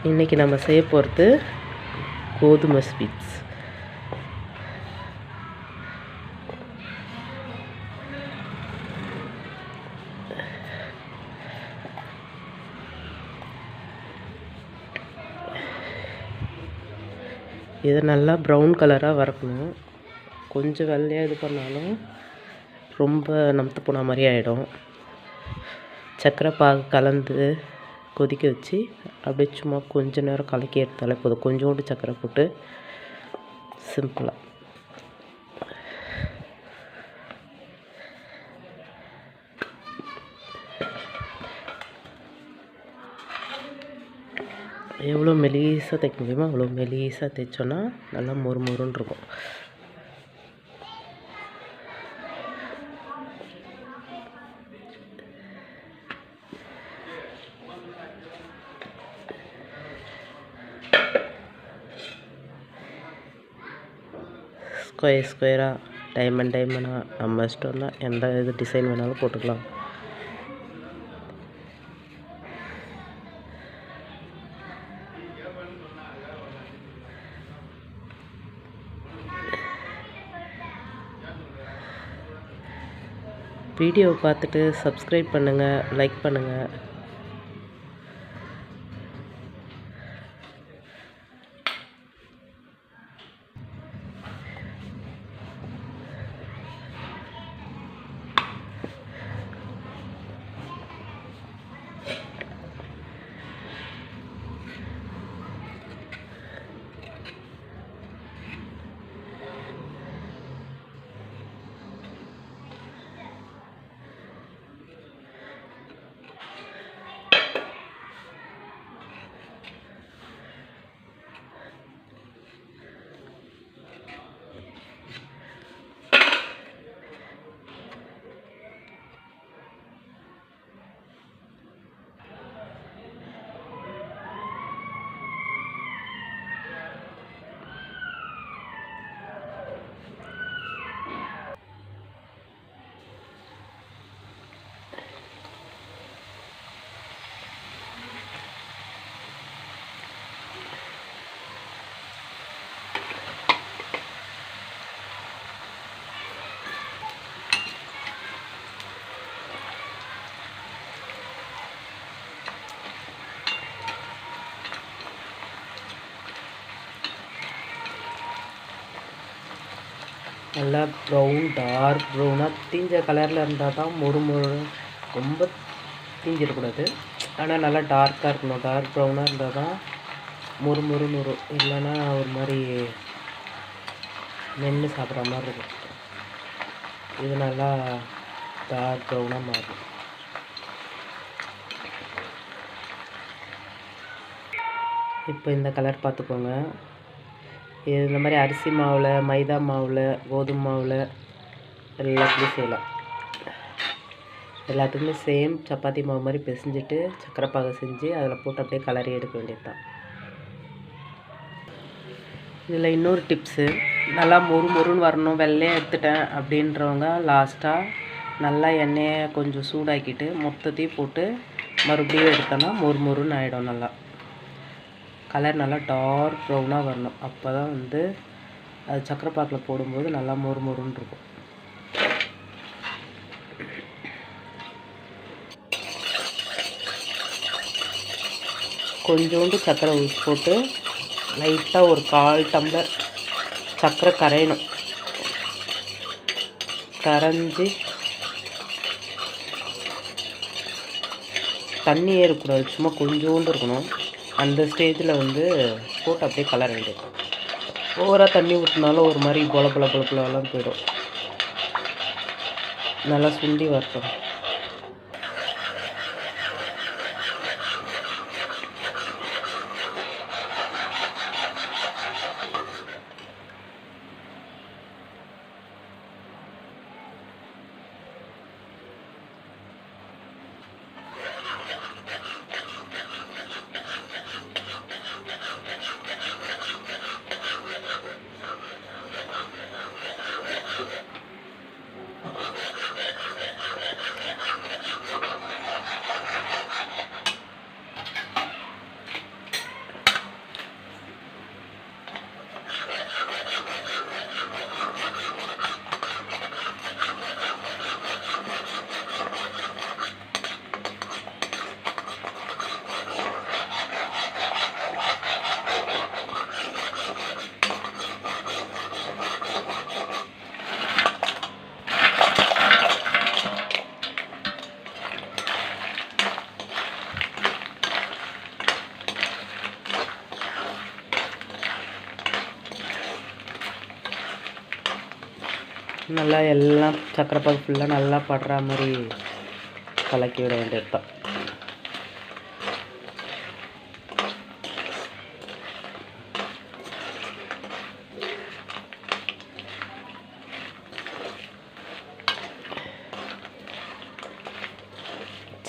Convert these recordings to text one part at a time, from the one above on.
இன்றைக்கி நம்ம செய்ய போகிறது கோதுமை ஸ்வீட்ஸ். இதை நல்லா ப்ரௌன் கலராக வறுக்கணும். கொஞ்சம் வெள்ளையாக இது பண்ணாலும் ரொம்ப நமுத்து போன மாதிரி ஆகிடும். சர்க்கரை பாகு கலந்து கொதிக்க வச்சு அப்படியே சும்மா கொஞ்ச நேரம் கலக்கி எடுத்தாலே போதும். கொஞ்சோண்டு சர்க்கரை போட்டு சிம்பிளாக. எவ்வளோ மெலிசாக தைக்க முடியுமோ அவ்வளோ மெலிசாக தைச்சோன்னா நல்லா மொறு மொறுன்னு இருக்கும். ஸ்கொயராக டைமண்டாக நம்ம இஷ்டம் தான். எந்த இது டிசைன் வேணாலும் போட்டுக்கலாம். வீடியோவை பார்த்துட்டு சப்ஸ்கிரைப் பண்ணுங்கள், லைக் பண்ணுங்கள். நல்லா டார்க் ப்ரௌனாக தீஞ்ச கலரில் இருந்தால் தான் மொறு ரொம்ப தீஞ்சிடக்கூடாது. ஆனால் நல்லா டார்க்காக இருக்கணும். டார்க் ப்ரௌனாக இருந்தால் தான் மொறுன்னு வரும். இல்லைன்னா ஒரு மாதிரி மென்று சாப்பிட்ற மாதிரி இருக்கும். இது நல்லா டார்க் ப்ரௌனாக மாறும். இப்போ இந்த கலர் பார்த்துக்கோங்க. இது இந்த மாதிரி அரிசி மாவில், மைதா மாவில், கோதுமை மாவில் எல்லாத்துலேயும் செய்யலாம். எல்லாத்துக்குமே சேம் சப்பாத்தி மாவு மாதிரி பிசைஞ்சிட்டு சர்க்கரை பாகு செஞ்சு அதில் போட்டு அப்படியே கலரி எடுக்க வேண்டியது தான். இதில் இன்னொரு டிப்ஸு, நல்லா மொறுன்னு வரணும், வெள்ளையாக எடுத்துட்டேன் அப்படின்றவங்க லாஸ்ட்டாக நல்லா எண்ணெயை கொஞ்சம் சூடாக்கிட்டு மொத்தத்தையும் போட்டு மறுபடியும் எடுத்தோன்னா மொறுன்னு ஆகிடும். நல்லா கலர் நல்லா டார்க் ப்ரௌனாக வரணும். அப்போ தான் அது சர்க்கரை பாக்கில் போடும்போது நல்லா மொறுன்னு இருக்கும். கொஞ்சோண்டு சர்க்கரை ஊற்றி போட்டு லைட்டாக ஒரு 1/4 டம்ளர் சர்க்கரை கரையணும். கரைஞ்சி தண்ணியே இருக்கக்கூடாது, சும்மா கொஞ்சோண்டு இருக்கணும். அந்த ஸ்டேஜில் போட்டு அப்படியே கலர வேண்டியது. ஓவராக தண்ணி ஊற்றினாலும் ஒரு மாதிரி பொலப்பெல்லாம் போயிடும். நல்லா சுண்டி வரட்டும். நல்லா எல்லாம் சக்கரை பாகு ஃபுல்லாக நல்லா படுற மாதிரி கலக்கி விட வேண்டியது தான்.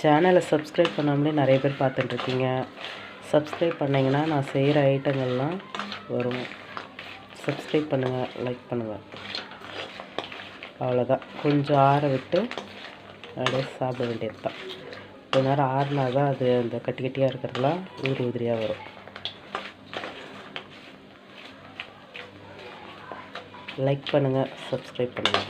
சேனலை சப்ஸ்கிரைப் பண்ணாமலே நிறைய பேர் பார்த்துட்டுருக்கீங்க. சப்ஸ்கிரைப் பண்ணிங்கன்னா நான் செய்கிற ஐட்டங்கள்லாம் வரும். சப்ஸ்கிரைப் பண்ணுங்கள், லைக் பண்ணுங்கள். அவ்வளோதான். கொஞ்சம் ஆற விட்டு அப்படியே சாப்பிட வேண்டியது தான். கொஞ்ச நேரம் ஆறினா தான் அது அந்த கட்டி கட்டியாக இருக்கிறதுலாம் உதிரியாக வரும். லைக் பண்ணுங்கள், சப்ஸ்கிரைப் பண்ணுங்கள்.